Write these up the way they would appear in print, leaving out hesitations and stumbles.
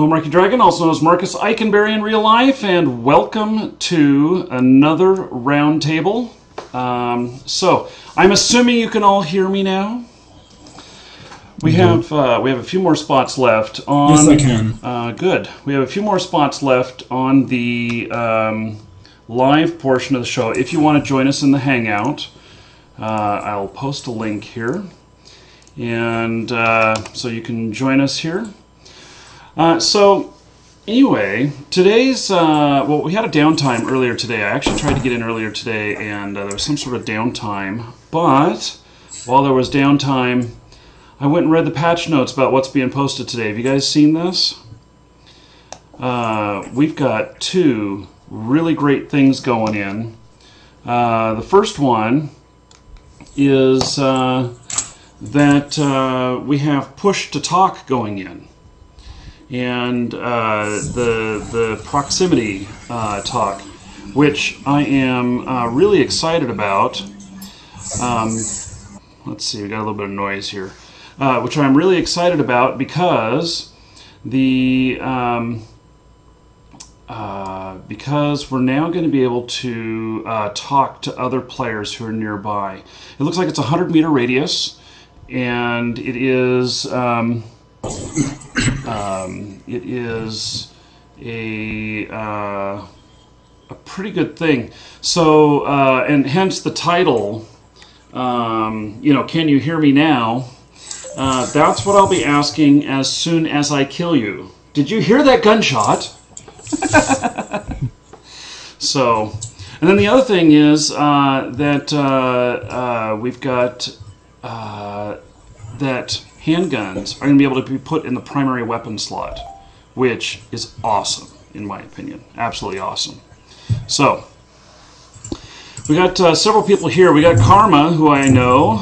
Hello, Marky Dragon, also known as Marcus Eikenberry in real life, and welcome to another Roundtable. So, I'm assuming you can all hear me now. We have a few more spots left on. Yes, I can. Good. We have a few more spots left on the live portion of the show. If you want to join us in the Hangout, I'll post a link here, and so you can join us here. So, anyway, today's, well, we had a downtime earlier today. I actually tried to get in earlier today, and there was some sort of downtime. But, while there was downtime, I went and read the patch notes about what's being posted today. Have you guys seen this? We've got two really great things going in. The first one is that we have push to talk going in. And the proximity talk, which I am really excited about. Let's see, we got a little bit of noise here, which I'm really excited about because because we're now going to be able to talk to other players who are nearby. It looks like it's a 100-meter radius, and it is. It is a pretty good thing. So, and hence the title, you know, Can You Hear Me Now? That's what I'll be asking as soon as I kill you. Did you hear that gunshot? So, and then the other thing is that we've got that handguns are going to be able to be put in the primary weapon slot, which is awesome, in my opinion. Absolutely awesome. So, we got several people here. We got Karma, who I know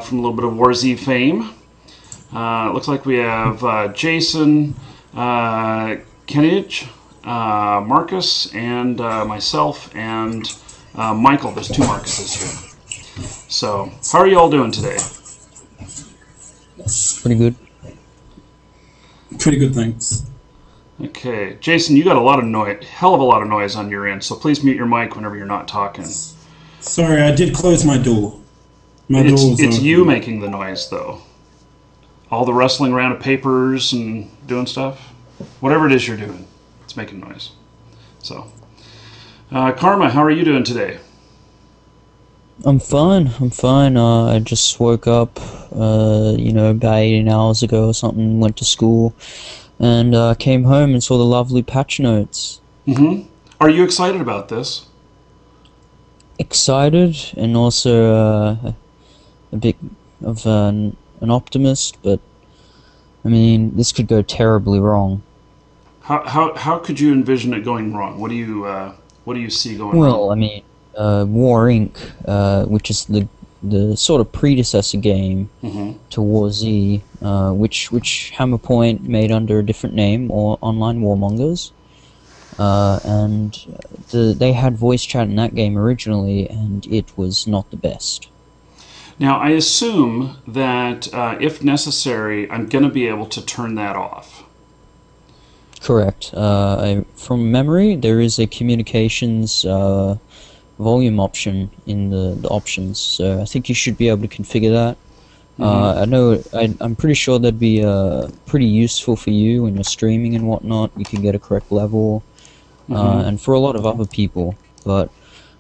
from a little bit of War Z fame. It looks like we have Jason, Kenage, Marcus, and myself, and Michael. There's two Marcuses here. So, how are you all doing today? Pretty good. Pretty good, thanks. Okay, Jason, you got a lot of noise, hell of a lot of noise on your end, so please mute your mic whenever you're not talking. Sorry, I did close my door. It's you making the noise, though. All the rustling around of papers and doing stuff. Whatever it is you're doing, it's making noise. So, Karma, how are you doing today? I'm fine. I just woke up, you know, about 18 hours ago or something, went to school, and came home and saw the lovely patch notes. Mm-hmm. Are you excited about this? Excited, and also a bit of an optimist, but, I mean, this could go terribly wrong. How could you envision it going wrong? What do you see going wrong? Well, I mean, War Inc., which is the sort of predecessor game to War Z, which Hammerpoint made under a different name, or Online Warmongers, and they had voice chat in that game originally, and it was not the best. Now, I assume that if necessary, I'm going to be able to turn that off. Correct. From memory, there is a communications volume option in the options, so I think you should be able to configure that. I'm pretty sure that'd be pretty useful for you when you're streaming and whatnot. You can get a correct level, and for a lot of other people. But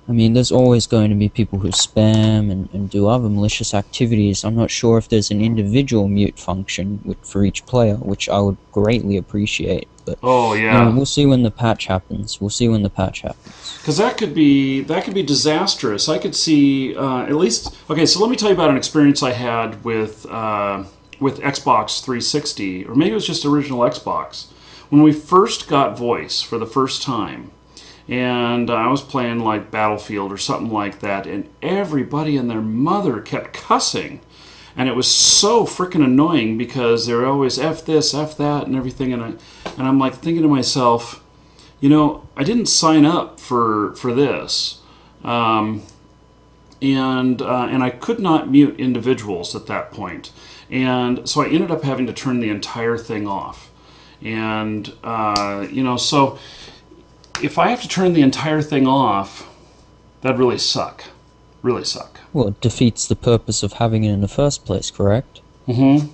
I mean, there's always going to be people who spam and do other malicious activities. I'm not sure if there's an individual mute function for each player, which I would greatly appreciate. But oh yeah, you know, we'll see when the patch happens. Because that could be disastrous. I could see at least. Okay, so let me tell you about an experience I had with Xbox 360, or maybe it was just original Xbox, when we first got voice for the first time, and I was playing like Battlefield or something like that, and everybody and their mother kept cussing. And it was so freaking annoying because they were always F this, F that, and everything. And I'm like thinking to myself, you know, I didn't sign up for this, and I could not mute individuals at that point. And so I ended up having to turn the entire thing off. And so if I have to turn the entire thing off, that'd really suck. Really suck. Well, it defeats the purpose of having it in the first place, correct? Mm-hmm.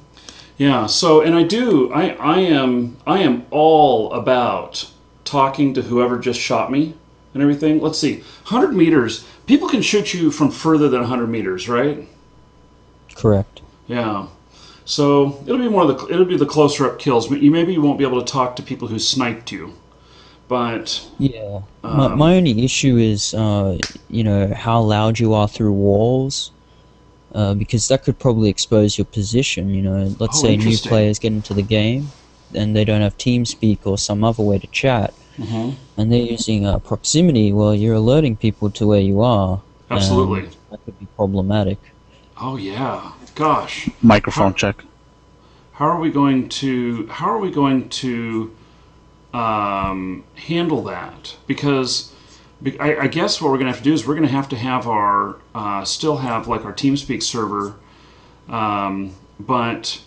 Yeah. So, and I am all about talking to whoever just shot me and everything. Let's see, 100 meters. People can shoot you from further than 100 meters, right? Correct. Yeah. So it'll be the closer up kills. Maybe you won't be able to talk to people who sniped you, but Yeah. My only issue is, how loud you are through walls, because that could probably expose your position. Let's say new interesting. players get into the game, and they don't have TeamSpeak or some other way to chat, and they're using proximity. Well, you're alerting people to where you are. Absolutely. And that could be problematic. Oh yeah. Gosh. Microphone check. How are we going to handle that? Because I guess what we're going to have to do is we're going to have our still have like our TeamSpeak server, but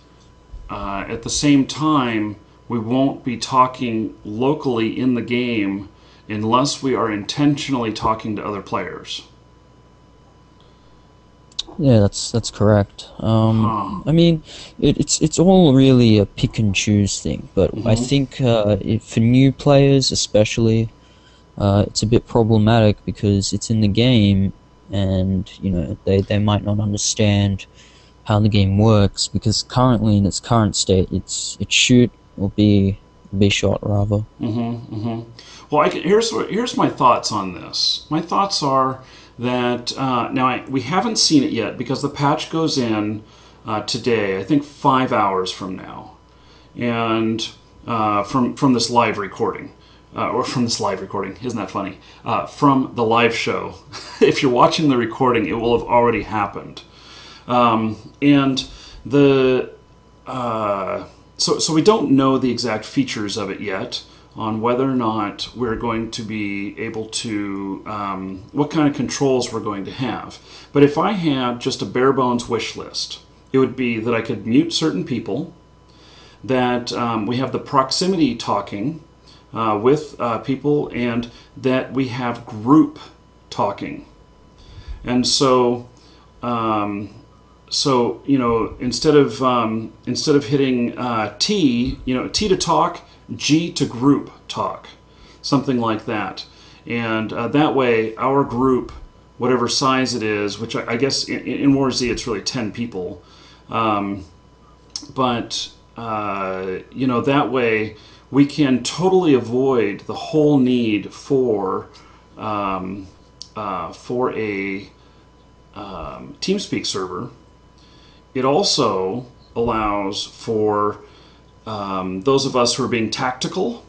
at the same time we won't be talking locally in the game unless we are intentionally talking to other players. Yeah, that's correct. I mean, it's all really a pick and choose thing, but I think for new players especially, it's a bit problematic because it's in the game, and they might not understand how the game works, because currently in its current state, it's shoot or be shot rather. Well, here's my thoughts on this. My thoughts are that we haven't seen it yet because the patch goes in today, I think 5 hours from now, and from this live recording, isn't that funny? From the live show. If you're watching the recording, it will have already happened, and so we don't know the exact features of it yet, on whether or not we're going to be able to, what kind of controls we're going to have. But if I had just a bare bones wish list, it would be that I could mute certain people, that we have the proximity talking with people, and that we have group talking. And so, instead of hitting T, T to talk, G to group talk, something like that. And that way, our group, whatever size it is, which I guess in War Z it's really 10 people, but that way we can totally avoid the whole need for a TeamSpeak server. It also allows for those of us who are being tactical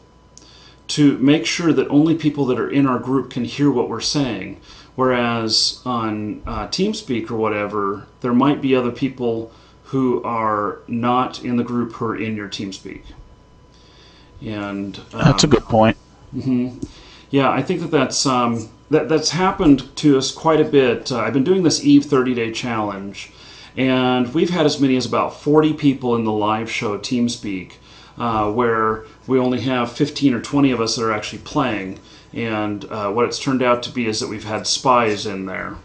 to make sure that only people that are in our group can hear what we're saying. Whereas on TeamSpeak or whatever, there might be other people who are not in the group who are in your TeamSpeak. And That's a good point. Yeah, I think that's happened to us quite a bit. I've been doing this EVE 30-day challenge, and we've had as many as about 40 people in the live show TeamSpeak, where we only have 15 or 20 of us that are actually playing. And what it's turned out to be is that we've had spies in there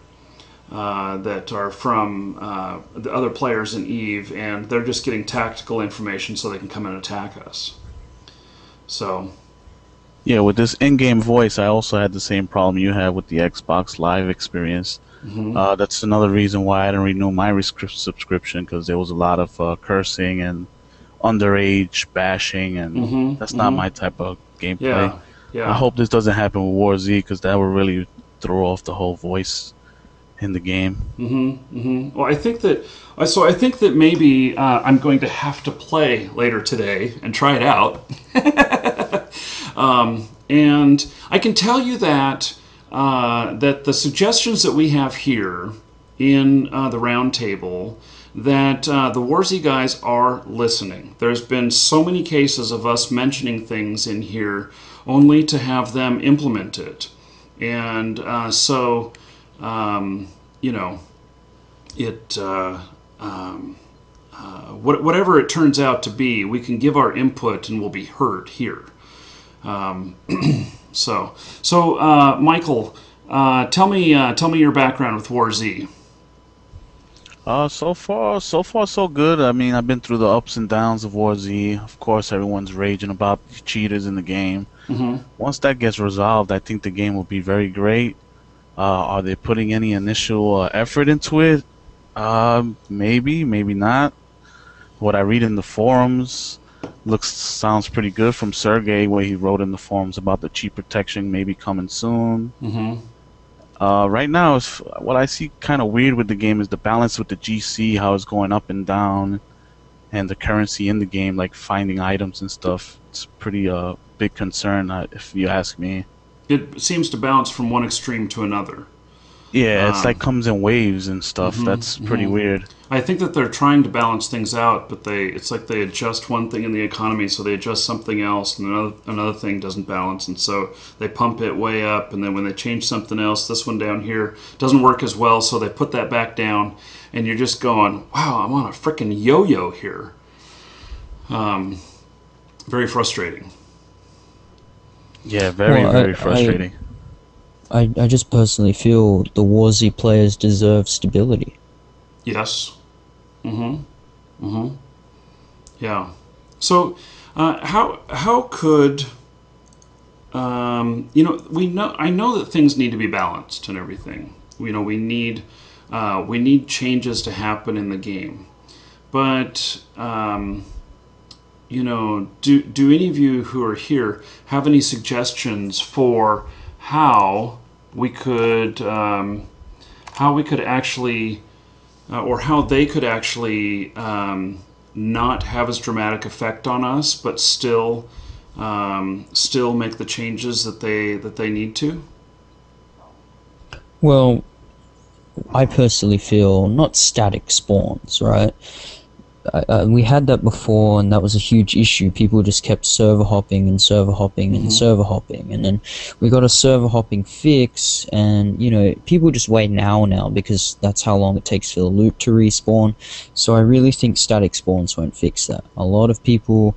that are from the other players in EVE, and they're just getting tactical information so they can come and attack us. So... yeah, with this in-game voice, I also had the same problem you had with the Xbox Live experience. That's another reason why I didn't renew my subscription, because there was a lot of cursing and underage bashing, and that's not my type of gameplay. Yeah. I hope this doesn't happen with War Z, because that would really throw off the whole voice in the game. Well, I think that maybe I'm going to have to play later today and try it out. And I can tell you that that the suggestions that we have here in the Roundtable, that the War Z guys are listening. There's been so many cases of us mentioning things in here only to have them implement it. And whatever it turns out to be, we can give our input and we'll be heard here. So, Michael, tell me your background with War Z. So far, so good. I mean, I've been through the ups and downs of War Z. Of course, everyone's raging about the cheaters in the game. Once that gets resolved, I think the game will be very great. Are they putting any initial effort into it? Maybe, maybe not. What I read in the forums sounds pretty good from Sergey, where he wrote in the forums about the cheat protection maybe coming soon. Right now, what I see kind of weird with the game is the balance with the GC, how it's going up and down, and the currency in the game, like finding items and stuff. It's pretty big concern, if you ask me. It seems to bounce from one extreme to another. Yeah, it's like comes in waves and stuff. That's pretty weird. I think that they're trying to balance things out, but it's like they adjust one thing in the economy, so they adjust something else, and another thing doesn't balance, and so they pump it way up, and then when they change something else, this one down here doesn't work as well, so they put that back down, and you're just going, wow, I'm on a freaking yo-yo here. Very frustrating. Yeah, very frustrating. I just personally feel the War Z players deserve stability. Yes. Yeah. So, how could I know that things need to be balanced and everything. We need changes to happen in the game, but do any of you who are here have any suggestions for how we could actually, or how they could actually not have as dramatic effect on us, but still make the changes that they need to? Well, I personally feel not static spawns, right? We had that before, and that was a huge issue. People just kept server hopping and server hopping and server hopping, and then we got a server hopping fix, and people just wait an hour now because that's how long it takes for the loot to respawn. So I really think static spawns won't fix that. A lot of people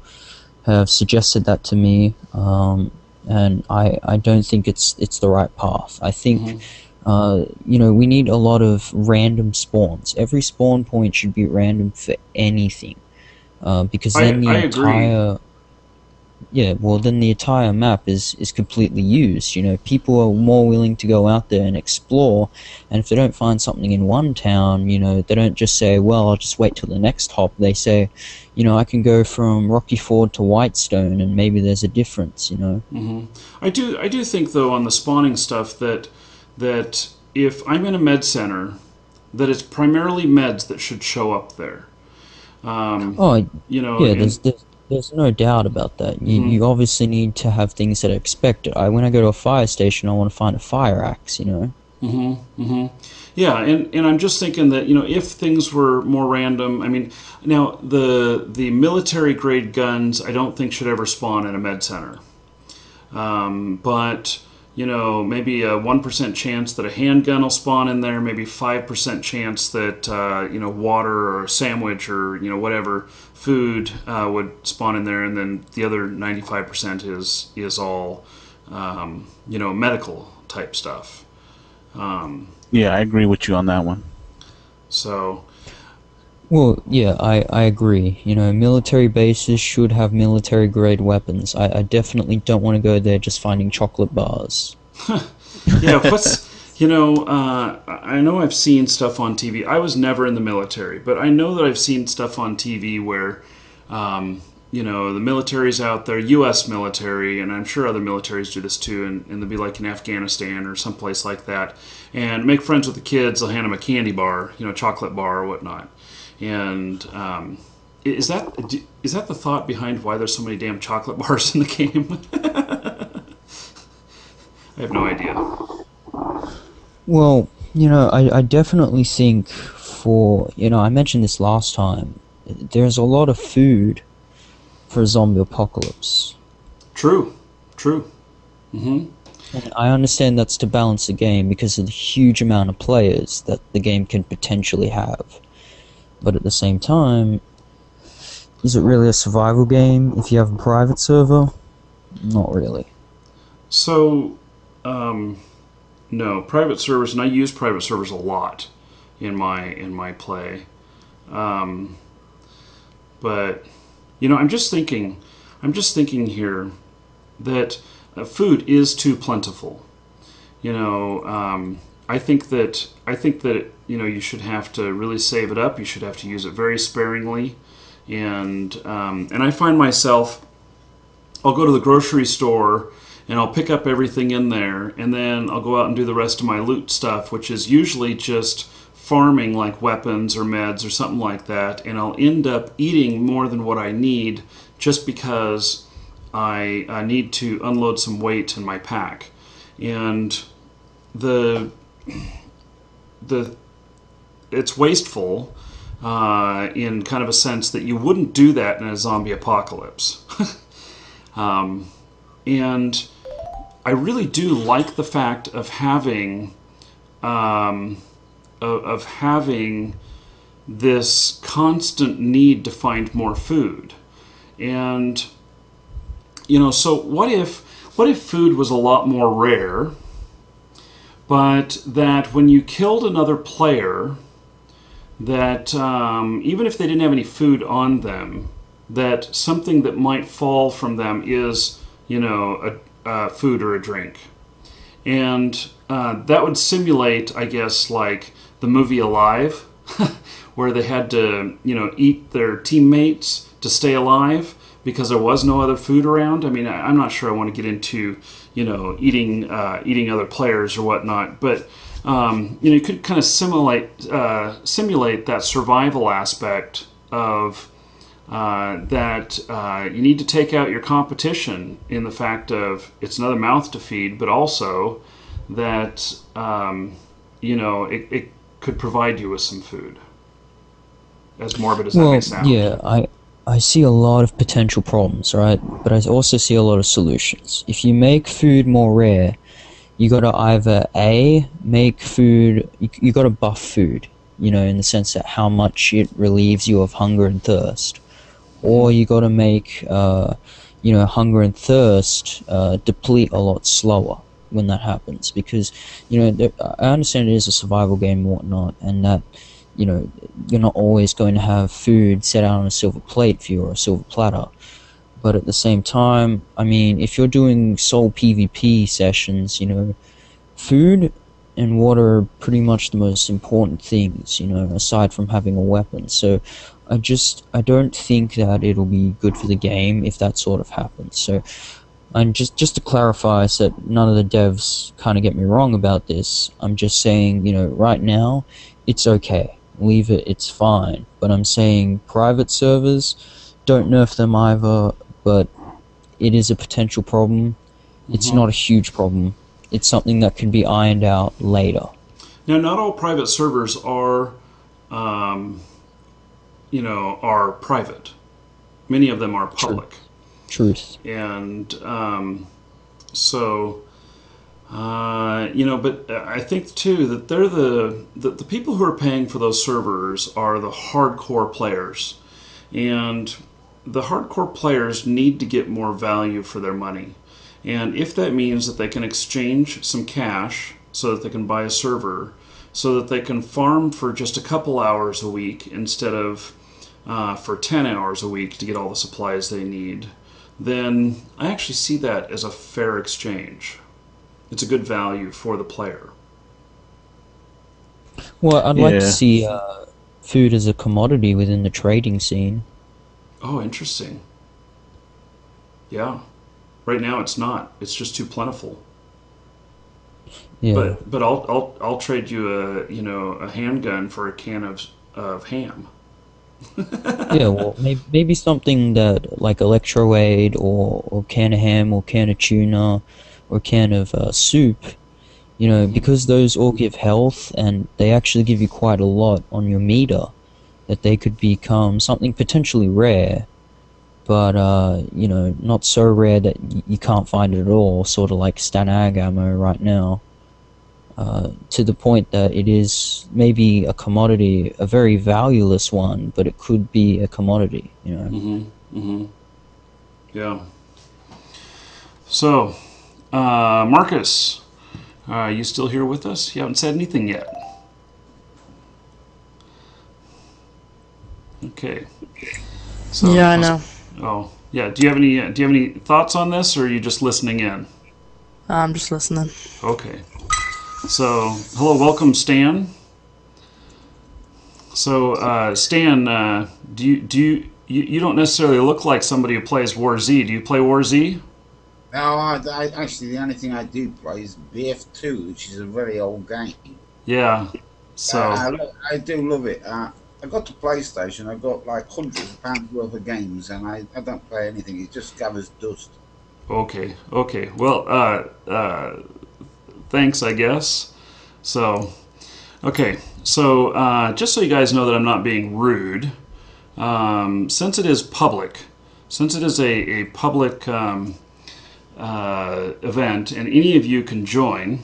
have suggested that to me, and I don't think it's the right path. I think we need a lot of random spawns. Every spawn point should be random for anything, because then the entire then the entire map is completely used. People are more willing to go out there and explore, and if they don't find something in one town, they don't just say, well, I'll just wait till the next hop. They say, I can go from Rocky Ford to Whitestone, and maybe there's a difference. I do think though on the spawning stuff that if I'm in a med center, that it's primarily meds that should show up there. There's no doubt about that. You obviously need to have things that are expected. When I go to a fire station, I want to find a fire axe, Yeah, and I'm just thinking that, if things were more random, now the military grade guns I don't think should ever spawn in a med center. But maybe a 1% chance that a handgun will spawn in there, maybe 5% chance that, water or a sandwich or, whatever food would spawn in there, and then the other 95% is all, medical type stuff. Yeah, I agree with you on that one. So... Well, yeah, I agree. Military bases should have military-grade weapons. I definitely don't want to go there just finding chocolate bars. Yeah, I know I've seen stuff on TV. I was never in the military, but I know that I've seen stuff on TV where, the military's out there, U.S. military, and I'm sure other militaries do this too, and they'll be like in Afghanistan or someplace like that, and make friends with the kids. They'll hand them a candy bar, chocolate bar or whatnot. And is that the thought behind why there's so many damn chocolate bars in the game? I have no idea. Well, I definitely think I mentioned this last time, there's a lot of food for a zombie apocalypse. True. And I understand that's to balance the game because of the huge amount of players that the game can potentially have. But at the same time, is it really a survival game if you have a private server? Not really. So, no, private servers, and I use private servers a lot in my play. But I'm just thinking here that food is too plentiful. I think that you should have to really save it up. You should have to use it very sparingly, and I find myself, I'll go to the grocery store and I'll pick up everything in there, and then I'll go out and do the rest of my loot stuff, which is usually just farming, like weapons or meds or something like that, and I'll end up eating more than what I need just because I need to unload some weight in my pack. And it's wasteful in kind of a sense that you wouldn't do that in a zombie apocalypse. And I really do like the fact of having this constant need to find more food. And so what if food was a lot more rare, but that when you killed another player, that even if they didn't have any food on them, that something that might fall from them is, a food or a drink. And that would simulate, I guess, like the movie Alive, where they had to, eat their teammates to stay alive because there was no other food around. I mean, I'm not sure I want to get into, eating other players or whatnot, but you could kind of simulate that survival aspect of that you need to take out your competition in the fact of it's another mouth to feed, but also that it could provide you with some food. As morbid as that may sound. Yeah, I see a lot of potential problems, right? But I also see a lot of solutions. If you make food more rare, you gotta either make food, you gotta buff food, in the sense that how much it relieves you of hunger and thirst, or you gotta make, hunger and thirst deplete a lot slower when that happens, because I understand it is a survival game and whatnot, and that you're not always going to have food set out on a silver plate for you or a silver platter. But at the same time, I mean, if you're doing sole PvP sessions, food and water are pretty much the most important things, aside from having a weapon. So I don't think that it'll be good for the game if that sort of happens. So, and just to clarify, so that none of the devs kind of get me wrong about this, I'm just saying, right now, it's okay. Leave it, it's fine. But I'm saying private servers, don't nerf them either, but it is a potential problem. It's not a huge problem. It's something that can be ironed out later. Now, not all private servers are private. Many of them are public. Truth. And but I think too that they're the people who are paying for those servers are the hardcore players, and the hardcore players need to get more value for their money. And if that means that they can exchange some cash so that they can buy a server, so that they can farm for just a couple hours a week instead of for 10 hours a week to get all the supplies they need, then I actually see that as a fair exchange. It's a good value for the player. Well, I'd like to see food as a commodity within the trading scene. Oh, interesting. Yeah. Right now it's not. It's just too plentiful. Yeah. But I'll trade you a handgun for a can of ham. Yeah, well, maybe something that like Electroaid or can of ham or can of tuna or a can of soup, because those all give health and they actually give you quite a lot on your meter, that they could become something potentially rare, but not so rare that you can't find it at all, sort of like stat ag ammo right now. to the point that it is maybe a commodity, a very valueless one, but it could be a commodity, you know. Yeah. So, Marcus, you still here with us? You haven't said anything yet. Okay. So, Yeah, I know. Oh, yeah. Do you have any thoughts on this, or are you just listening in? I'm just listening. Okay. So, hello, welcome, Stan. So, Stan, you don't necessarily look like somebody who plays War Z. Do you play War Z? No, I actually the only thing I do play is BF2, which is a very old game. Yeah. So I do love it. I got the PlayStation. I got like hundreds of pounds worth of games, and I don't play anything. It just gathers dust. okay. Well, thanks, I guess. So, okay. So, just so you guys know that I'm not being rude, since it is public, since it is a public event, and any of you can join,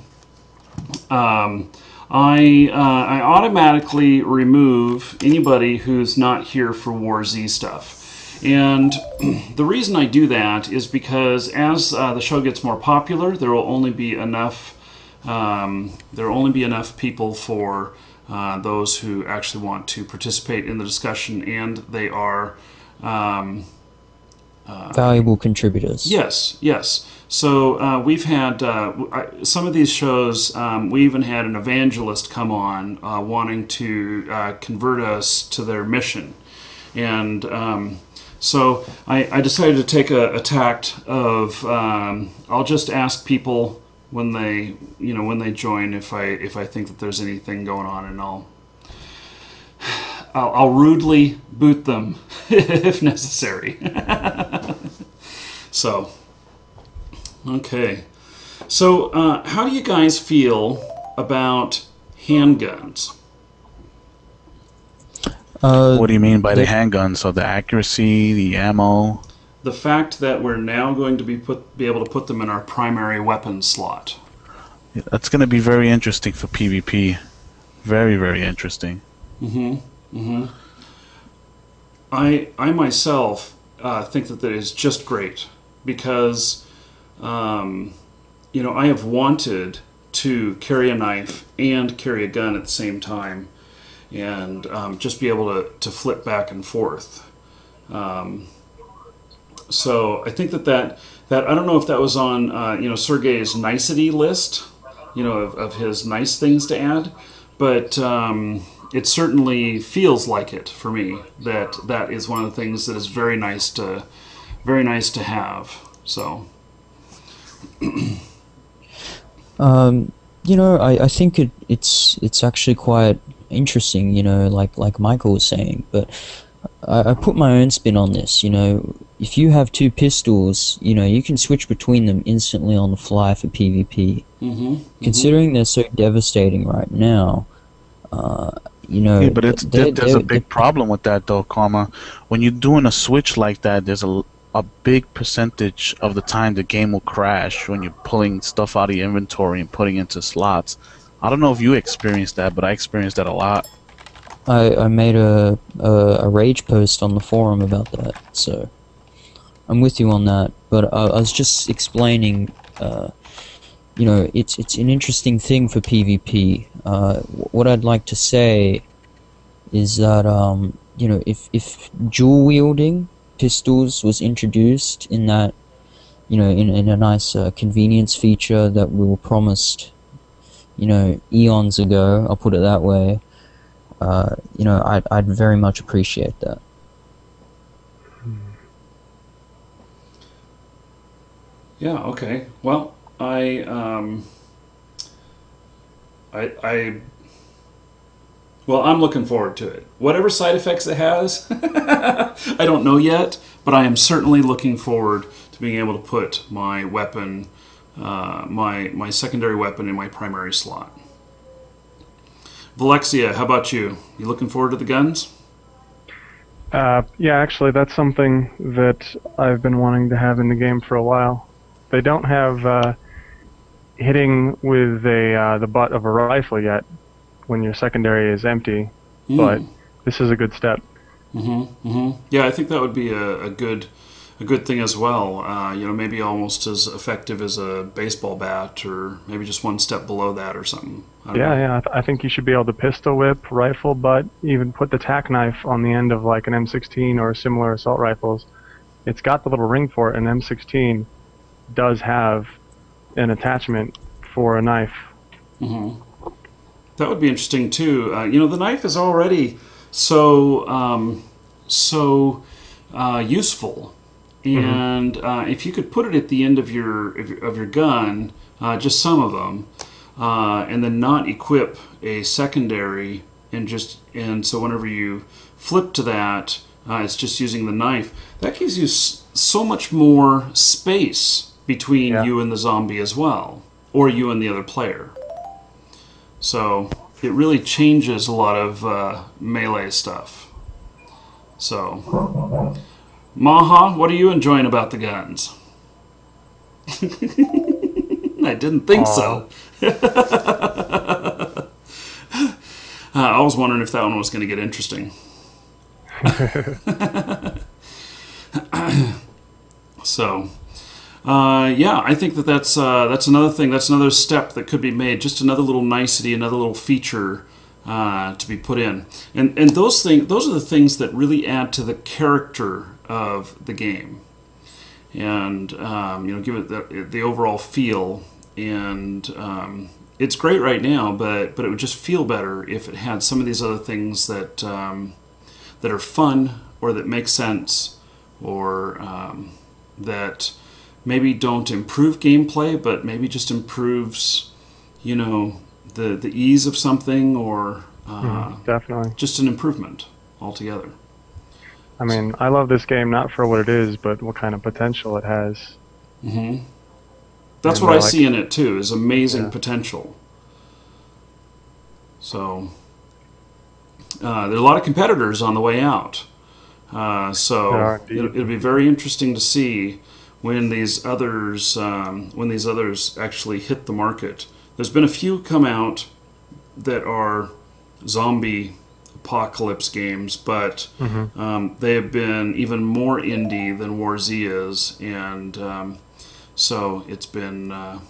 I automatically remove anybody who's not here for War Z stuff. And the reason I do that is because as the show gets more popular, there will only be enough people for those who actually want to participate in the discussion, and they are Valuable contributors. Yes. So we've had some of these shows. We even had an evangelist come on wanting to convert us to their mission, and so I decided to take a tact of I'll just ask people when they join if I think that there's anything going on, and I'll rudely boot them if necessary. So, okay. So, how do you guys feel about handguns? What do you mean by the handguns? So the accuracy, the ammo? The fact that we're now going to be able to put them in our primary weapon slot. Yeah, that's going to be very interesting for PvP. Very, very interesting. I myself think that is just great because, I have wanted to carry a knife and carry a gun at the same time, and just be able to flip back and forth. So I think that I don't know if that was on Sergey's nicety list, of his nice things to add, but it certainly feels like it for me. That is one of the things that is very nice to have. So, I think it's actually quite interesting. Like Michael was saying, but I put my own spin on this. If you have two pistols, you can switch between them instantly on the fly for PvP. Considering they're so devastating right now, Yeah, but there's a big problem with that, though, Karma. When you're doing a switch like that, there's a big percentage of the time the game will crash when you're pulling stuff out of your inventory and putting into slots. I don't know if you experienced that, but I experienced that a lot. I made a rage post on the forum about that, so I'm with you on that. But I was just explaining, it's an interesting thing for PvP. What I'd like to say is that if dual wielding pistols was introduced in that, in a nice convenience feature that we were promised, eons ago, I'll put it that way. I'd very much appreciate that. yeah, okay. Well, I'm looking forward to it. Whatever side effects it has, I don't know yet, but I am certainly looking forward to being able to put my weapon, my secondary weapon in my primary slot. Valexia, how about you? You looking forward to the guns? Yeah, actually, that's something that I've been wanting to have in the game for a while. They don't have hitting with the butt of a rifle yet when your secondary is empty, but this is a good step. Yeah, I think that would be a good thing as well. Maybe almost as effective as a baseball bat, or maybe just one step below that or something. I don't know. I think you should be able to pistol whip, rifle butt, even put the tack knife on the end of like an M16 or similar assault rifles. It's got the little ring for it, and M16 does have an attachment for a knife. That would be interesting too. The knife is already so useful, and if you could put it at the end of your gun, just some of them, and then not equip a secondary, and so whenever you flip to that, it's just using the knife. That gives you so much more space between you and the zombie as well, or you and the other player. So it really changes a lot of melee stuff. So, Maha, what are you enjoying about the guns? I didn't think so. I was wondering if that one was going to get interesting. So, I think that's another thing. That's another step that could be made. Just another little nicety, another little feature to be put in. And those are the things that really add to the character of the game, and give it the overall feel. And it's great right now, but it would just feel better if it had some of these other things that are fun, or that make sense, or that maybe don't improve gameplay, but maybe just improves, the ease of something, or definitely just an improvement altogether. I mean, I love this game not for what it is, but what kind of potential it has. That's what I see in it too, is amazing potential. So there are a lot of competitors on the way out. So it'll be very interesting to see when these others actually hit the market. There's been a few come out that are zombie apocalypse games, but they have been even more indie than War Z is, and so it's been not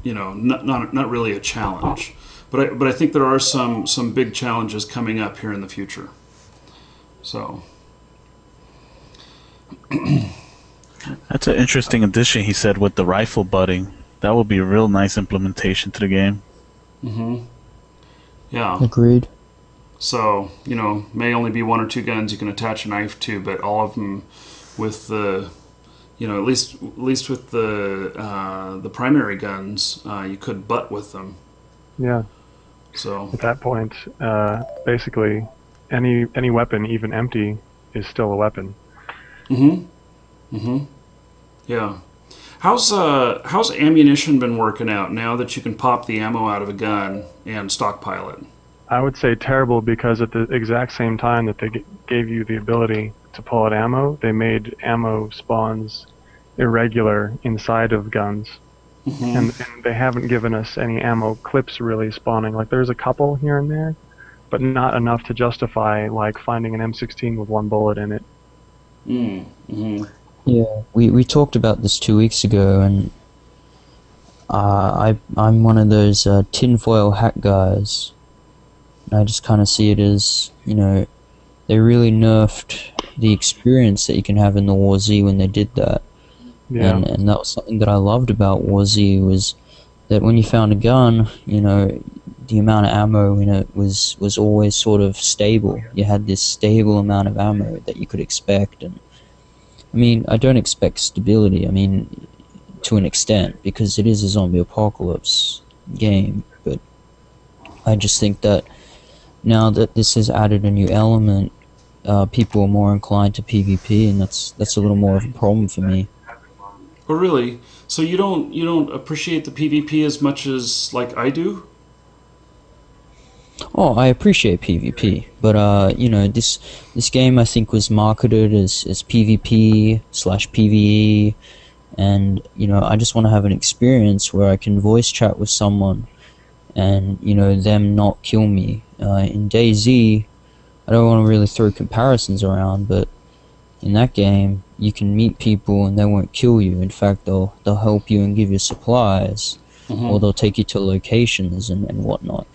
really a challenge. But I think there are some big challenges coming up here in the future. So that's an interesting addition, he said, with the rifle butting. That would be a real nice implementation to the game. Yeah. Agreed. So, may only be one or two guns you can attach a knife to, but all of them with the, at least with the primary guns, you could butt with them. Yeah. So at that point, basically, any weapon, even empty, is still a weapon. Yeah. How's ammunition been working out now that you can pop the ammo out of a gun and stockpile it? I would say terrible, because at the exact same time that they gave you the ability to pull out ammo, they made ammo spawns irregular inside of guns. And they haven't given us any ammo clips really spawning. Like, there's a couple here and there, but not enough to justify like finding an M16 with one bullet in it. Yeah, we talked about this 2 weeks ago, and I'm one of those tinfoil hat guys. And I just kind of see it as, they really nerfed the experience that you can have in the War Z when they did that. Yeah. And that was something that I loved about War Z, was that when you found a gun, the amount of ammo in it was always sort of stable. You had this stable amount of ammo that you could expect. And I mean, I don't expect stability, to an extent, because it is a zombie apocalypse game, but I just think that now that this has added a new element, people are more inclined to PvP, and that's a little more of a problem for me. Oh, really? So you don't appreciate the PvP as much as like I do? Oh, I appreciate PvP, but this game I think was marketed as PvP/PvE, and I just want to have an experience where I can voice chat with someone, and them not kill me. In DayZ, I don't want to really throw comparisons around, but in that game, you can meet people and they won't kill you. In fact, they'll help you and give you supplies, or they'll take you to locations and whatnot.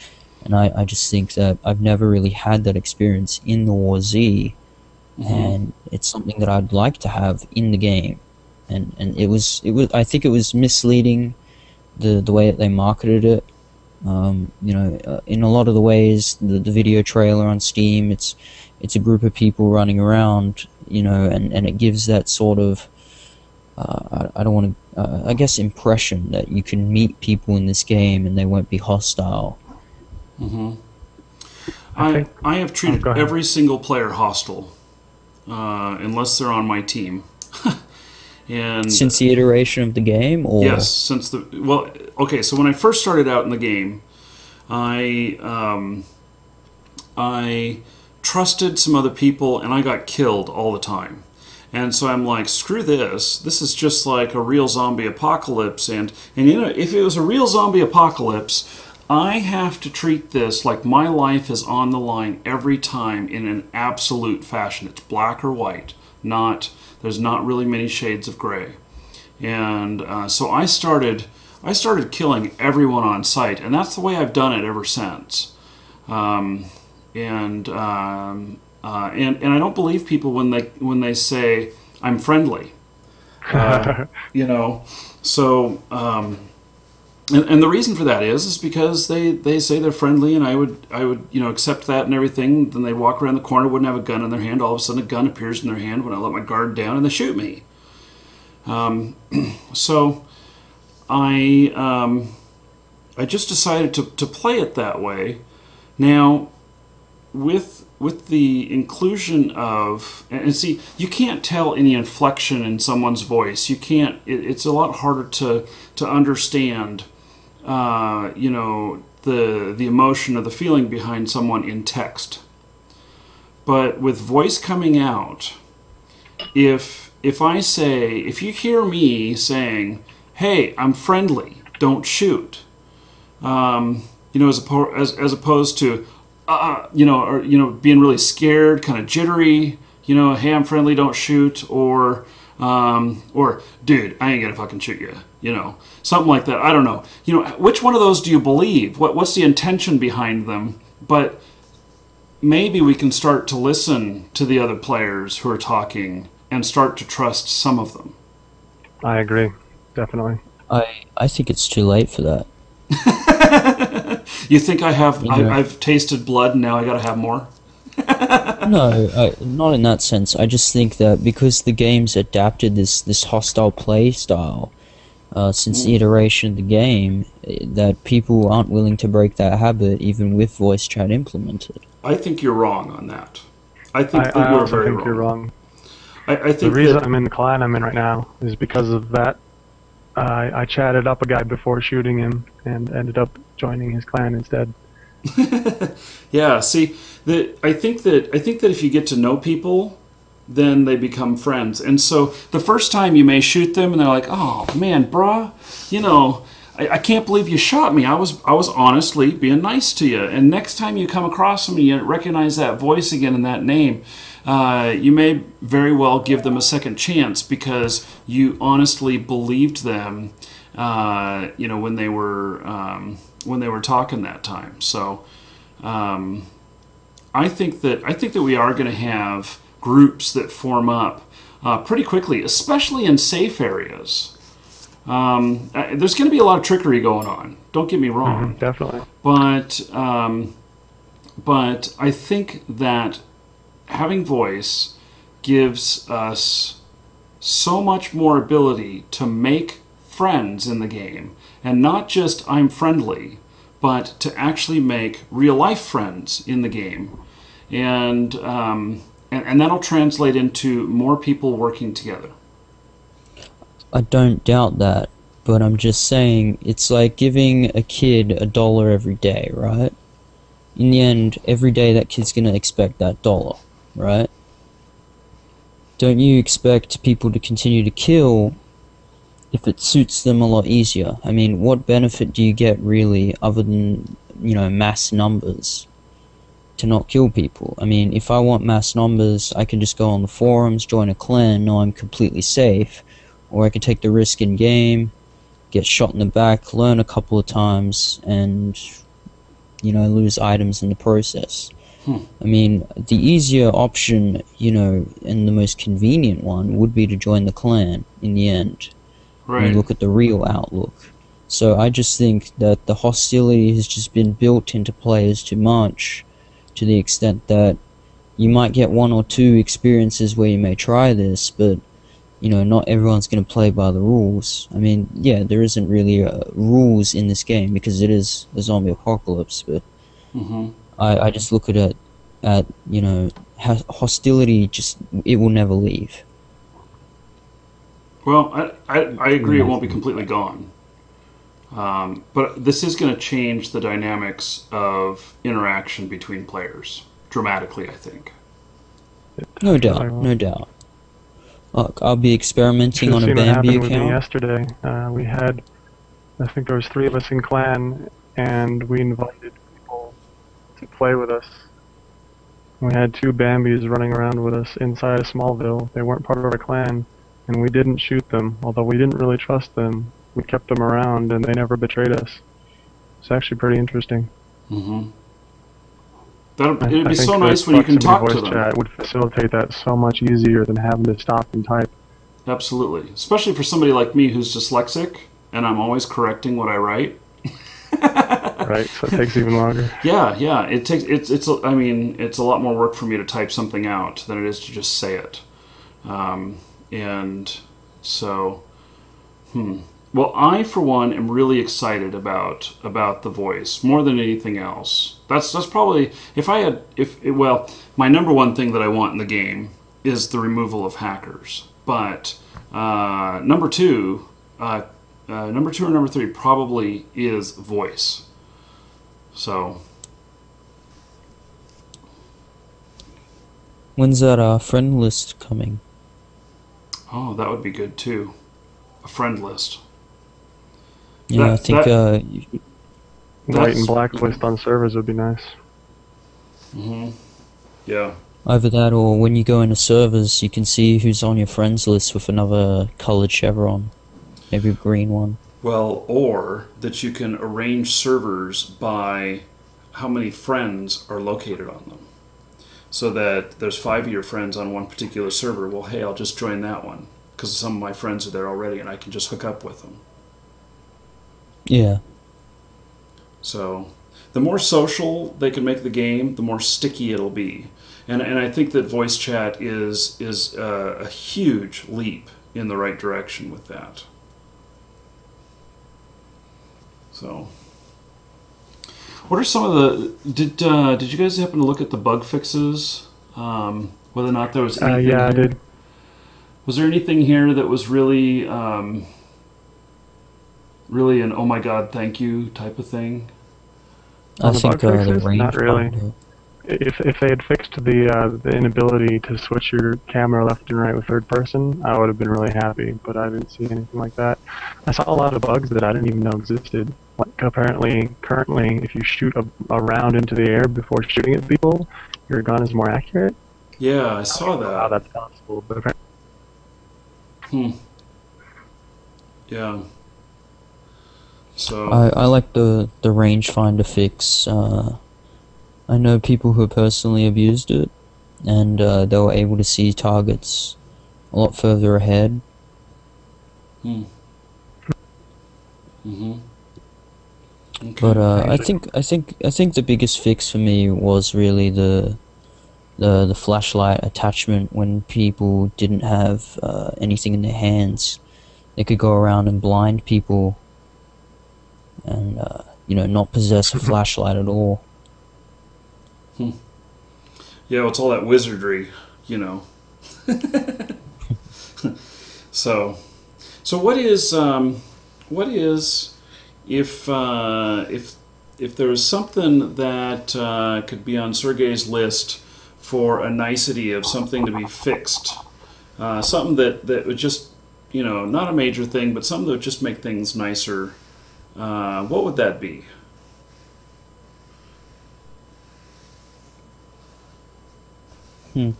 And I just think that I've never really had that experience in the War Z, and it's something that I'd like to have in the game. And it was I think it was misleading, the way that they marketed it. In a lot of the ways, the video trailer on Steam, it's a group of people running around, and it gives that sort of I don't want to I guess impression that you can meet people in this game and they won't be hostile. I have treated every single player hostile, unless they're on my team. And since the iteration of the game, or yes, since okay. So when I first started out in the game, I trusted some other people, and I got killed all the time. And so I'm like, screw this. This is just like a real zombie apocalypse. And if it was a real zombie apocalypse, I have to treat this like my life is on the line every time in an absolute fashion. It's black or white. There's not really many shades of gray. And so I started killing everyone on sight, and that's the way I've done it ever since. And I don't believe people when they say I'm friendly. So and the reason for that is because they say they're friendly, and I would accept that and everything. Then they walk around the corner, wouldn't have a gun in their hand. All of a sudden, a gun appears in their hand when I let my guard down, and they shoot me. So I just decided to play it that way. Now, with the inclusion of, and see, you can't tell any inflection in someone's voice. You can't. It's a lot harder to understand. The emotion or the feeling behind someone in text. But with voice coming out, if you hear me saying, "Hey, I'm friendly, don't shoot," as opposed to, being really scared, kind of jittery, "Hey, I'm friendly, don't shoot," or "Dude, I ain't gonna fucking shoot you," something like that. I don't know. Which one of those do you believe? What's the intention behind them? But maybe we can start to listen to the other players who are talking and start to trust some of them. I agree, definitely. I think it's too late for that. You think I've tasted blood and now I gotta have more? No, not in that sense. I just think that because the game's adapted this hostile play style since the iteration of the game, that people aren't willing to break that habit even with voice chat implemented. I think you're wrong on that. I think you're wrong. I think the reason I'm in the clan I'm in right now is because of that. I chatted up a guy before shooting him and ended up joining his clan instead. Yeah, see, I think that if you get to know people, then they become friends. And so the first time you may shoot them, and they're like, "Oh man, bruh, I can't believe you shot me. I was honestly being nice to you." And next time you come across them and you recognize that voice again and that name, you may very well give them a second chance because you honestly believed them, when they were talking that time. So I think that we are going to have groups that form up pretty quickly, especially in safe areas. There's going to be a lot of trickery going on. Don't get me wrong. Definitely. But I think that having voice gives us so much more ability to make friends in the game, and not just I'm friendly, but to actually make real life friends in the game, and that'll translate into more people working together. I don't doubt that, but I'm just saying it's like giving a kid $1 every day, right? In the end, every day that kid's gonna expect that $1, right? Don't you expect people to continue to kill if it suits them a lot easier. I mean, what benefit do you get really other than, mass numbers to not kill people? I mean, if I want mass numbers, I can just go on the forums, join a clan, know I'm completely safe, or I can take the risk in game, get shot in the back, learn a couple of times, and, lose items in the process. I mean, the easier option, and the most convenient one would be to join the clan in the end. Right. When you look at the real outlook. So I just think that the hostility has just been built into players too much, to the extent that you might get one or two experiences where you may try this, but not everyone's going to play by the rules. I mean, yeah, there isn't really rules in this game because it is a zombie apocalypse, but I just look at hostility, it will never leave. Well, I agree it won't be completely gone. But this is going to change the dynamics of interaction between players dramatically, I think. No doubt. Look, I'll be experimenting on a Should've seen what Bambi happened with me account. yesterday. We had, I think there was 3 of us in clan, and we invited people to play with us. We had 2 Bambis running around with us inside of Smallville. They weren't part of our clan, and we didn't shoot them, although we didn't really trust them. We kept them around, and they never betrayed us. It's actually pretty interesting. It'd be so think nice that when you can talk voice to them. chat would facilitate that so much easier than having to stop and type. Absolutely. Especially for somebody like me who's dyslexic, and I'm always correcting what I write. Right, so it takes even longer. Yeah. It's I mean, it's a lot more work for me to type something out than it is to just say it. And so, well, I for one am really excited about the voice more than anything else. That's probably my number one thing that I want in the game is the removal of hackers. But number two or number 3 probably is voice. So. When's that friend list coming? Oh, that would be good too. A friend list. Yeah, I think White and blacklist on servers would be nice. Yeah. either that or when you go into servers, you can see who's on your friends list with another colored chevron, maybe a green one. Well, or that you can arrange servers by how many friends are located on them. So that there's 5 of your friends on one particular server. Well, hey, I'll just join that one because some of my friends are there already and I can just hook up with them. Yeah. So the more social they can make the game, the more sticky it'll be. And I think that voice chat is a huge leap in the right direction with that. So, what are some of the did you guys happen to look at the bug fixes? Whether or not there was anything yeah, here? I did. Was there anything here that was really really an oh my god thank you type of thing? I the think bug the fixes? range Not really. finder. If they had fixed the inability to switch your camera left and right with third person, I would have been really happy. But I didn't see anything like that. I saw a lot of bugs that I didn't even know existed. Like apparently, currently, if you shoot a round into the air before shooting at people, your gun is more accurate. Yeah, I saw I don't know how that. that's possible, but apparently. Yeah. So I like the rangefinder fix. I know people who personally have used it, and they were able to see targets a lot further ahead. Okay. But I think the biggest fix for me was really the flashlight attachment. When people didn't have anything in their hands, they could go around and blind people, and not possess a flashlight at all. Yeah, well, it's all that wizardry, So what is if there was something that could be on Sergey's list for a nicety of something to be fixed, something that would just not a major thing, but something that would just make things nicer, what would that be? I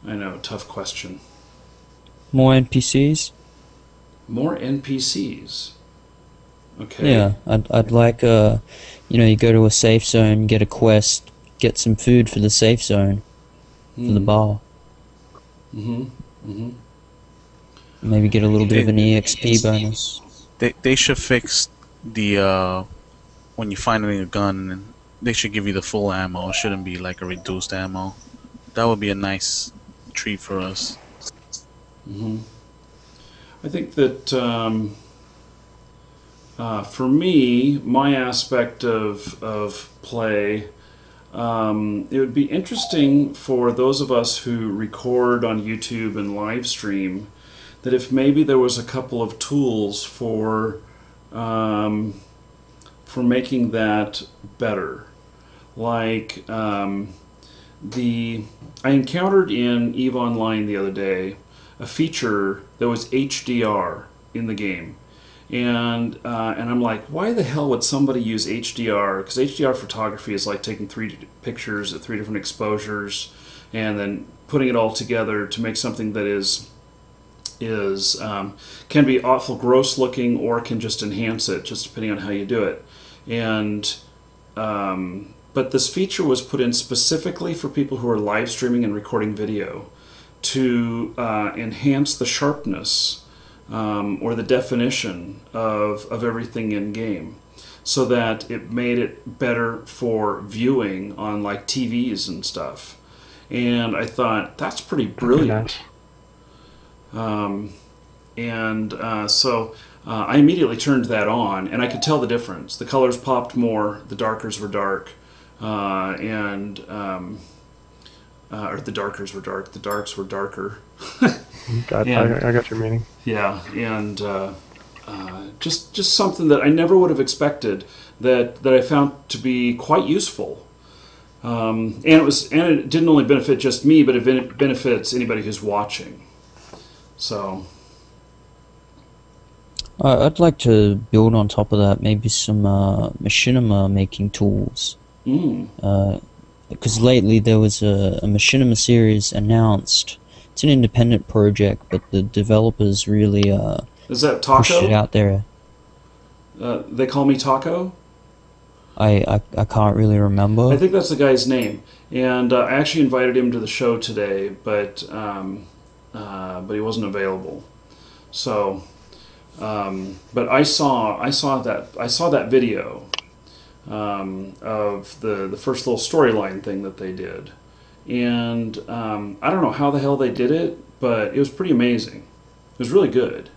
know, tough question. More NPCs? More NPCs. Okay. Yeah, I'd like you go to a safe zone, get a quest, get some food for the safe zone, for the bar. Maybe get a little bit of an EXP bonus. They should fix the when you find a gun, they should give you the full ammo. It shouldn't be like a reduced ammo. That would be a nice treat for us. I think that for me, my aspect of play, it would be interesting for those of us who record on YouTube and live stream, that if maybe there was a couple of tools for making that better. Like I encountered in EVE Online the other day a feature that was HDR in the game. And I'm like, why the hell would somebody use HDR? Because HDR photography is like taking 3 pictures at 3 different exposures and then putting it all together to make something that can be awful gross looking or can just enhance it, just depending on how you do it. And but this feature was put in specifically for people who are live streaming and recording video to enhance the sharpness or the definition of everything in game, so that it made it better for viewing on like TVs and stuff. And I thought that's pretty brilliant. So I immediately turned that on, and I could tell the difference. The colors popped more, the darkers were dark, or the darkers were dark, the darks were darker. I got your meaning. Yeah, and just something that I never would have expected that I found to be quite useful. And it didn't only benefit just me, but it benefits anybody who's watching. So I'd like to build on top of that, maybe some machinima making tools. Because lately there was a machinima series announced. It's an independent project, but the developers really is that pushed it Taco? out there. They call me Taco? I can't really remember. I think that's the guy's name. And I actually invited him to the show today, but he wasn't available. So, but I saw that video of the first little storyline thing that they did, and I don't know how the hell they did it, but it was pretty amazing. It was really good.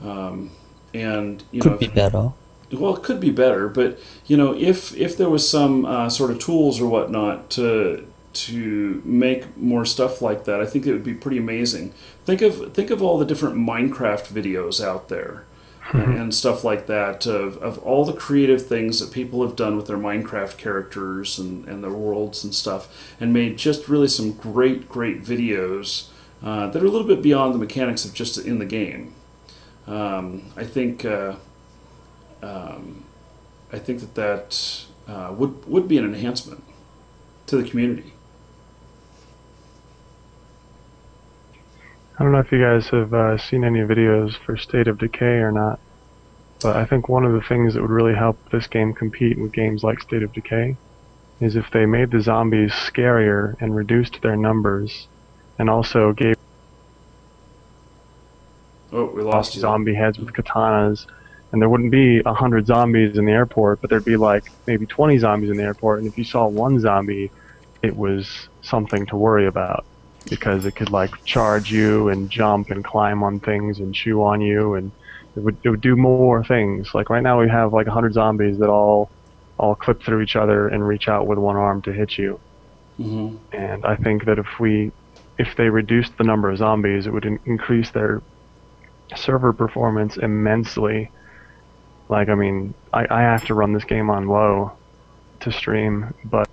And could be better. Well, it could be better, but if there was some sort of tools or whatnot to make more stuff like that, I think it would be pretty amazing. Think of all the different Minecraft videos out there and stuff like that, of all the creative things that people have done with their Minecraft characters and their worlds and stuff, and made just really some great videos that are a little bit beyond the mechanics of just in the game. I think that would be an enhancement to the community. I don't know if you guys have seen any videos for State of Decay or not, but I think one of the things that would really help this game compete with games like State of Decay is if they made the zombies scarier and reduced their numbers, and also gave we lost you. Zombie heads with katanas, and there wouldn't be 100 zombies in the airport, but there'd be like maybe 20 zombies in the airport, and if you saw one zombie, it was something to worry about, because it could like charge you and jump and climb on things and chew on you, and it would do more things. Like right now we have like 100 zombies that all clip through each other and reach out with one arm to hit you. And I think that if they reduced the number of zombies, it would increase their server performance immensely. Like, I mean, I have to run this game on low to stream, but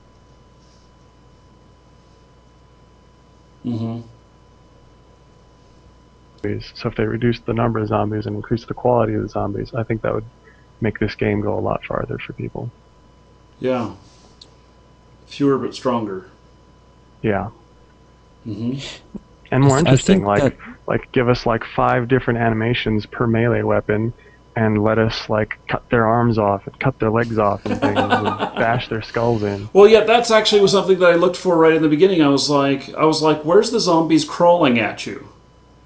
So if they reduced the number of zombies and increased the quality of the zombies, I think that would make this game go a lot farther for people. Yeah. Fewer but stronger. Yeah. Hmm. And more interesting, think like give us like 5 different animations per melee weapon, and let us like cut their arms off and cut their legs off and things, and bash their skulls in. Well, yeah, that's actually was something that I looked for right in the beginning. I was like, where's the zombies crawling at you?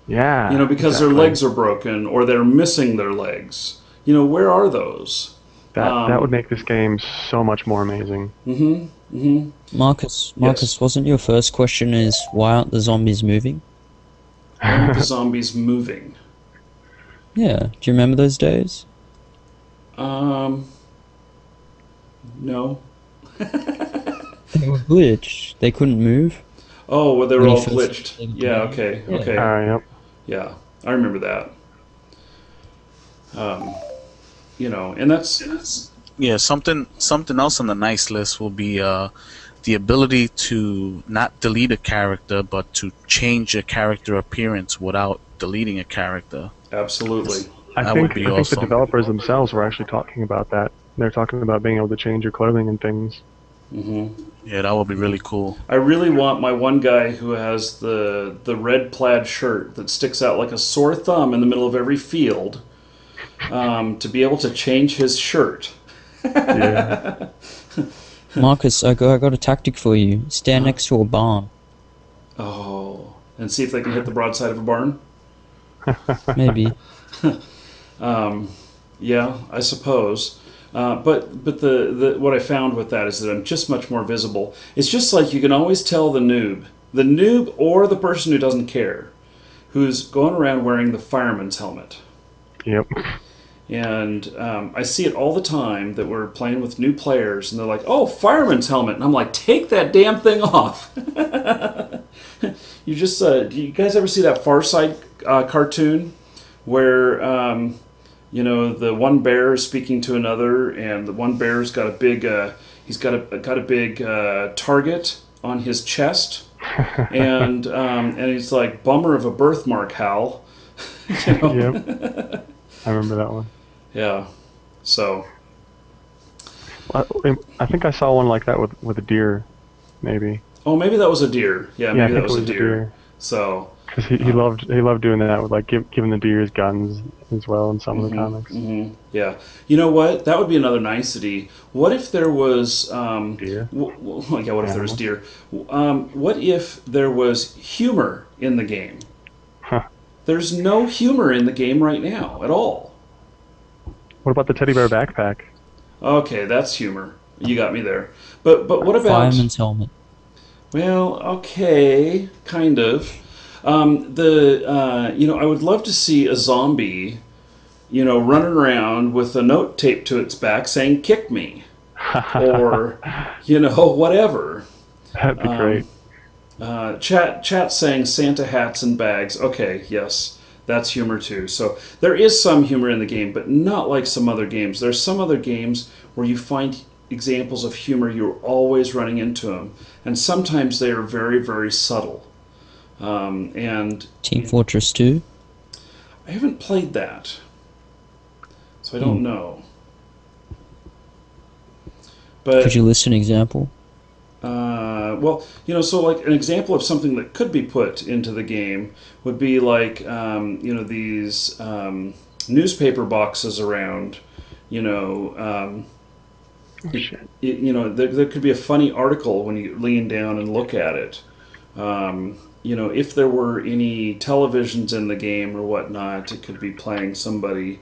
Yeah. You know, because exactly. their legs are broken or they're missing their legs. You know, where are those? That would make this game so much more amazing. Mm-hmm. Mm-hmm. Marcus, Yes. wasn't your first question is why aren't the zombies moving? Why aren't the zombies moving? Yeah, do you remember those days? No. They were glitched. They couldn't move. Oh, well, they were When you all first glitched. started Yeah, playing. okay, Yeah. okay. Yep. Yeah, I remember that. You know, and that's... Yeah, something else on the nice list will be the ability to not delete a character, but to change a character appearance without deleting a character. Absolutely. I That think would be the awesome. developers themselves were actually talking about that. They're talking about being able to change your clothing and things. Hmm. Yeah, that would be really cool. I really want my one guy who has the red plaid shirt that sticks out like a sore thumb in the middle of every field to be able to change his shirt. Yeah. Marcus, I got a tactic for you. Stand next to a barn. Oh, and see if they can hit the broadside of a barn? Maybe. Yeah, I suppose. But the what I found with that is that I'm just much more visible. It's just like you can always tell the noob or the person who doesn't care, who's going around wearing the fireman's helmet. Yep. And I see it all the time that we're playing with new players, and they're like, "Oh, fireman's helmet," and I'm like, "Take that damn thing off!" You just do you guys ever see that Far Side cartoon where you know, the one bear is speaking to another, and the one bear's got a big he's got a big target on his chest, and he's like, "Bummer of a birthmark, Hal." You know? Yep. I remember that one. Yeah. So. I think I saw one like that with a deer, maybe. Oh, maybe that was a deer. Yeah, I maybe think that was it a deer. So. Because he loved doing that with like giving the deers guns as well in some of the comics. Mm-hmm. Yeah. You know what? That would be another nicety. What if there was Deer? yeah. What if there was deer? What if there was humor in the game? Huh. There's no humor in the game right now at all. What about the teddy bear backpack? Okay, that's humor. You got me there. But what about? Fireman's helmet. Well, okay, kind of. You know, I would love to see a zombie, you know, running around with a note taped to its back saying "kick me," or, you know, whatever. That'd be great. Chat saying Santa hats and bags. Okay, yes, that's humor too. So there is some humor in the game, but not like some other games. There's some other games where you find examples of humor, you're always running into them, and sometimes they are very, very subtle. And Team Fortress 2. I haven't played that, so I don't know. But Could you list an example? well, you know, so like an example of something that could be put into the game would be like, you know, these newspaper boxes around, you know, you know, there could be a funny article when you lean down and look at it. You know, if there were any televisions in the game or whatnot, it could be playing somebody,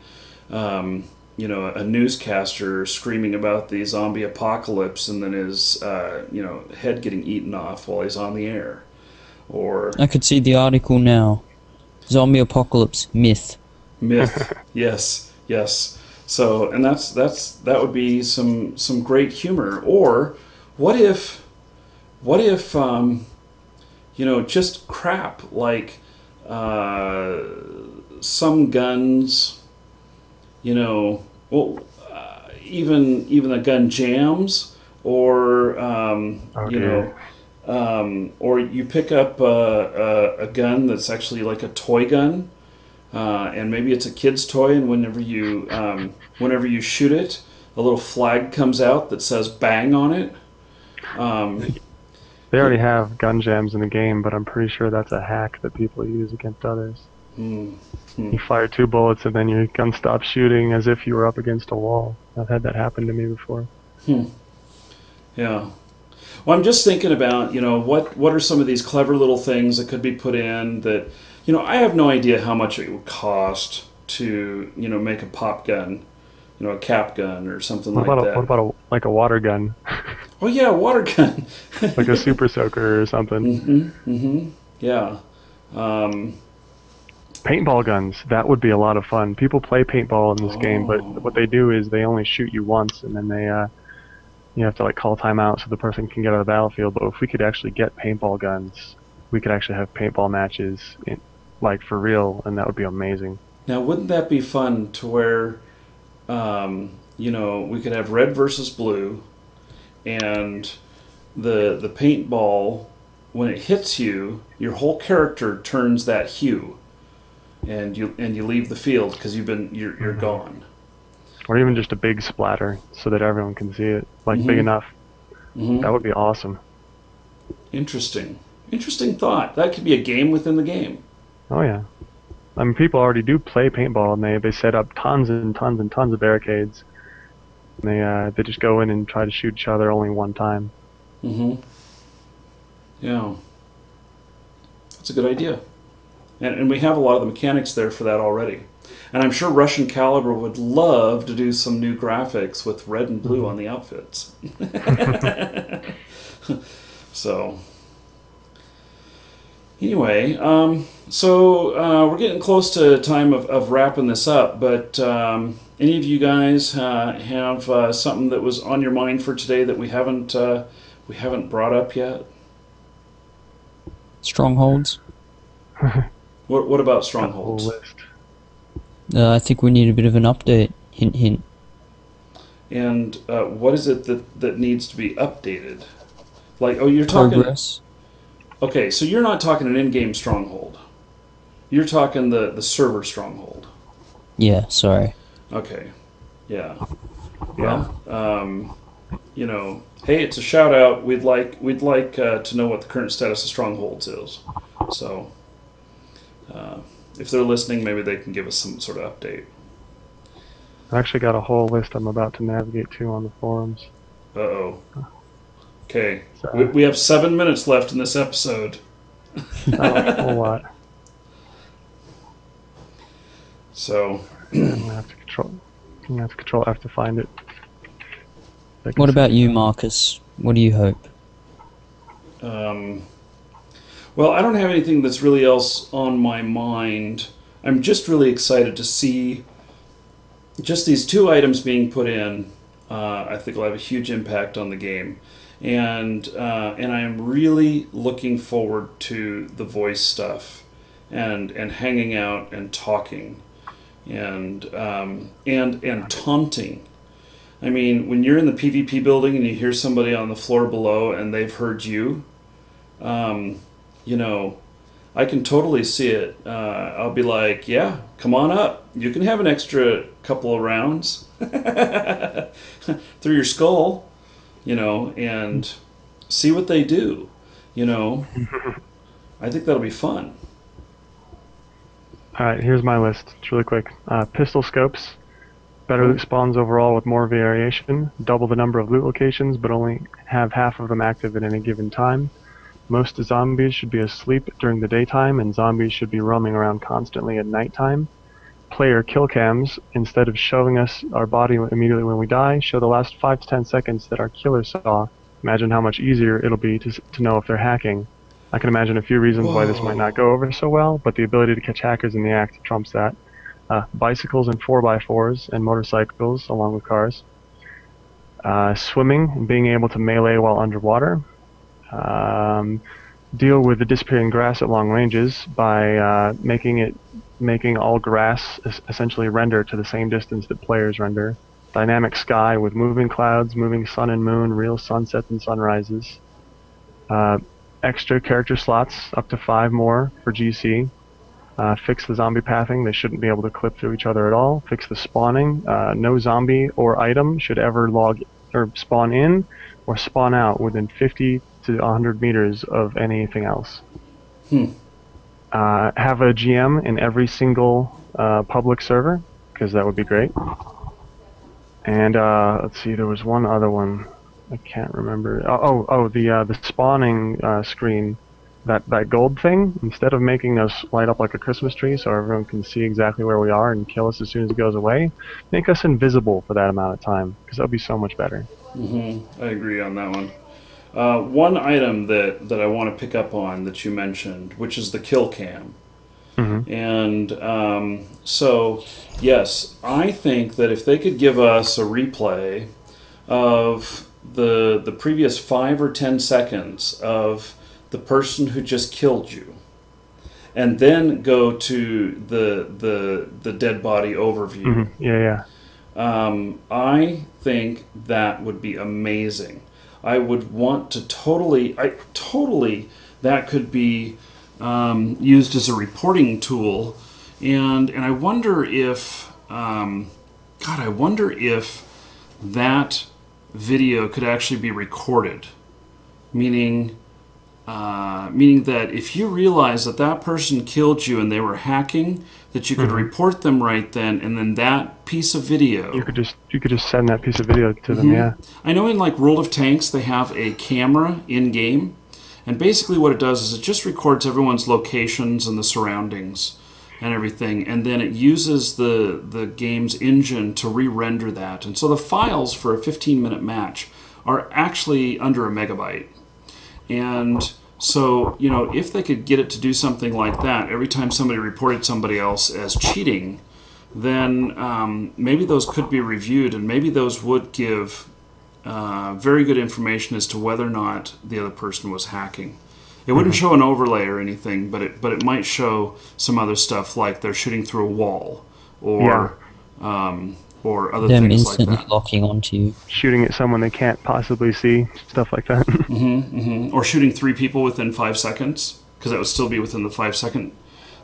you know, a newscaster screaming about the zombie apocalypse and then his, you know, head getting eaten off while he's on the air. Or I could see the article now. Zombie apocalypse myth. myth. Yes, yes. So, and that would be some great humor. Or what if you know, just crap like some guns, you know, well, even the gun jams, or you know, or you pick up a gun that's actually like a toy gun, and maybe it's a kid's toy, and whenever you shoot it, a little flag comes out that says "bang" on it. They already have gun jams in the game, but I'm pretty sure that's a hack that people use against others. You fire 2 bullets and then your gun stops shooting as if you were up against a wall. I've had that happen to me before. Yeah. Well, I'm just thinking about, what are some of these clever little things that could be put in that, I have no idea how much it would cost to, make a pop gun, a cap gun or something like that. What about a water gun? Oh yeah, a water gun. Like a super soaker or something. Yeah. Paintball guns, that would be a lot of fun. People play paintball in this game, but what they do is they only shoot you once, and then they, you have to like call timeout so the person can get out of the battlefield. But if we could actually get paintball guns, we could actually have paintball matches, like for real, and that would be amazing. Now, wouldn't that be fun to where, we could have red versus blue, and the paintball, when it hits you, your whole character turns that hue. And you leave the field because you're gone. Or even just a big splatter so that everyone can see it, like big enough. That would be awesome. Interesting thought. That could be a game within the game. Oh yeah, I mean people already do play paintball, and they set up tons and tons and tons of barricades. And they just go in and try to shoot each other only one time. Yeah, that's a good idea. And we have a lot of the mechanics there for that already. And I'm sure Russian Caliber would love to do some new graphics with red and blue on the outfits. So, anyway, we're getting close to time of wrapping this up, but any of you guys have something that was on your mind for today that we haven't brought up yet? Strongholds. What about strongholds? I think we need a bit of an update. Hint, hint. And what is it that needs to be updated? Like, you're talking... Progress. Okay, so you're not talking an in-game stronghold. You're talking the server stronghold. Yeah, sorry. Okay. Yeah. Well, hey, it's a shout out. We'd like to know what the current status of strongholds is. So, if they're listening, maybe they can give us some sort of update. I've actually got a whole list I'm about to navigate to on the forums. Uh-oh. Okay. We have 7 minutes left in this episode. Not a whole lot. So... I'm gonna have to control F to find it. What about you, Marcus? What do you hope? Well, I don't have anything that's really else on my mind. I'm just really excited to see just these 2 items being put in. I think will have a huge impact on the game, and I am really looking forward to the voice stuff, and hanging out and talking, and taunting. I mean, when you're in the PvP building and you hear somebody on the floor below and they've heard you, I can totally see it. I'll be like, yeah, come on up. You can have an extra couple of rounds through your skull, and see what they do, I think that'll be fun. Alright, here's my list. It's really quick. Pistol scopes. Better loot spawns overall with more variation. Double the number of loot locations, but only have half of them active at any given time. Most zombies should be asleep during the daytime, and zombies should be roaming around constantly at nighttime. Player kill cams, instead of showing us our body immediately when we die, show the last 5 to 10 seconds that our killer saw. Imagine how much easier it'll be to know if they're hacking. I can imagine a few reasons why this might not go over so well, but the ability to catch hackers in the act trumps that. Bicycles and 4x4s and motorcycles along with cars. Swimming and being able to melee while underwater. Deal with the disappearing grass at long ranges by making all grass essentially render to the same distance that players render. Dynamic sky with moving clouds, moving sun and moon, real sunsets and sunrises. Extra character slots, up to 5 more for GC. Fix the zombie pathing. They shouldn't be able to clip through each other at all. Fix the spawning. No zombie or item should ever log or spawn in or spawn out within 50 to 100 meters of anything else. Have a GM in every single public server, because that would be great. And let's see, there was one other one. I can't remember. The spawning screen. That gold thing, instead of making us light up like a Christmas tree so everyone can see exactly where we are and kill us as soon as it goes away, make us invisible for that amount of time, because that would be so much better. I agree on that one. One item that I want to pick up on that you mentioned, which is the kill cam. And so, yes, I think that if they could give us a replay of the previous 5 or 10 seconds of the person who just killed you, and then go to the dead body overview. I think that would be amazing. I would want to totally, that could be used as a reporting tool, and I wonder if, I wonder if that video could actually be recorded, meaning that if you realize that person killed you and they were hacking, that you could report them right then, and then that piece of video you could just send that piece of video to them. Yeah, I know in like World of Tanks they have a camera in game, and basically what it does is it just records everyone's locations and the surroundings and everything, and then it uses the game's engine to re-render that, and so the files for a 15-minute match are actually under a megabyte. And so, you know, if they could get it to do something like that, every time somebody reported somebody else as cheating, then maybe those could be reviewed, and maybe those would give very good information as to whether or not the other person was hacking. It wouldn't show an overlay or anything, but it might show some other stuff, like they're shooting through a wall, or other them things like instantly that. locking onto you. Shooting at someone they can't possibly see, stuff like that. Or shooting 3 people within 5 seconds, because that would still be within the 5-second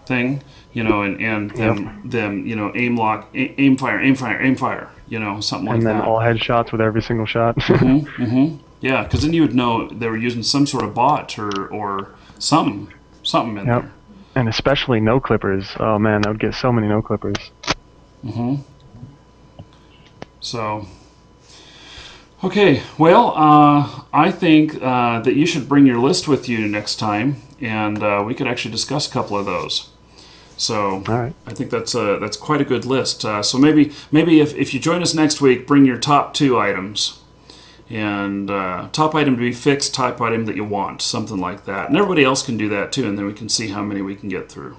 thing, you know, and them you know, aim lock, aim fire, you know, something like that. And then all headshots with every single shot. Yeah, because then you would know they were using some sort of bot or something in there. And especially no clippers. Oh man, that would get so many no clippers. So, okay, well, I think that you should bring your list with you next time, and we could actually discuss a couple of those. So, all right. I think that's quite a good list. So maybe if you join us next week, bring your top 2 items, and top item to be fixed, top item that you want, something like that. And everybody else can do that too, and then we can see how many we can get through.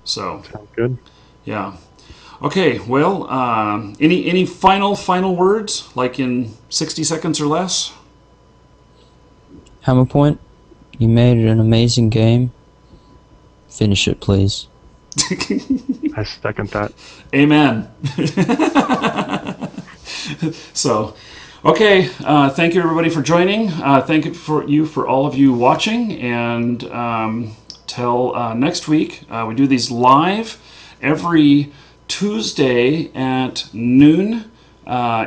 So, sounds good. Yeah. Okay, well, any final words, like in 60 seconds or less? Hammer Point, you made it an amazing game. Finish it, please. I second that. Amen. So, okay, thank you everybody for joining. Thank you for all of you watching, and till next week. We do these live every Tuesday at noon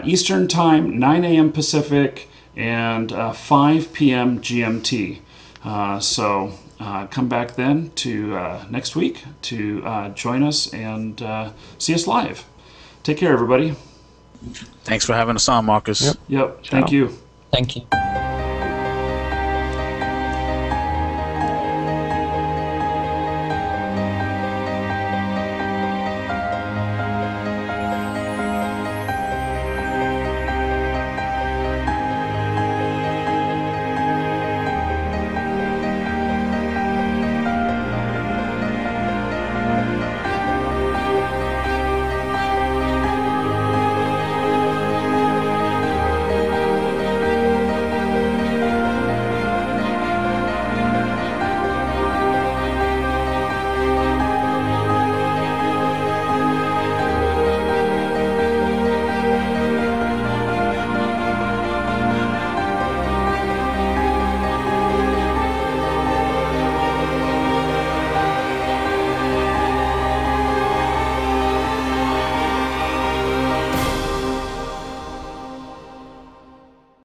Eastern Time, 9 a.m. Pacific, and 5 p.m. GMT. So come back then to next week to join us and see us live. Take care, everybody. Thanks for having us on, Marcus. Yep. Thank you. Thank you.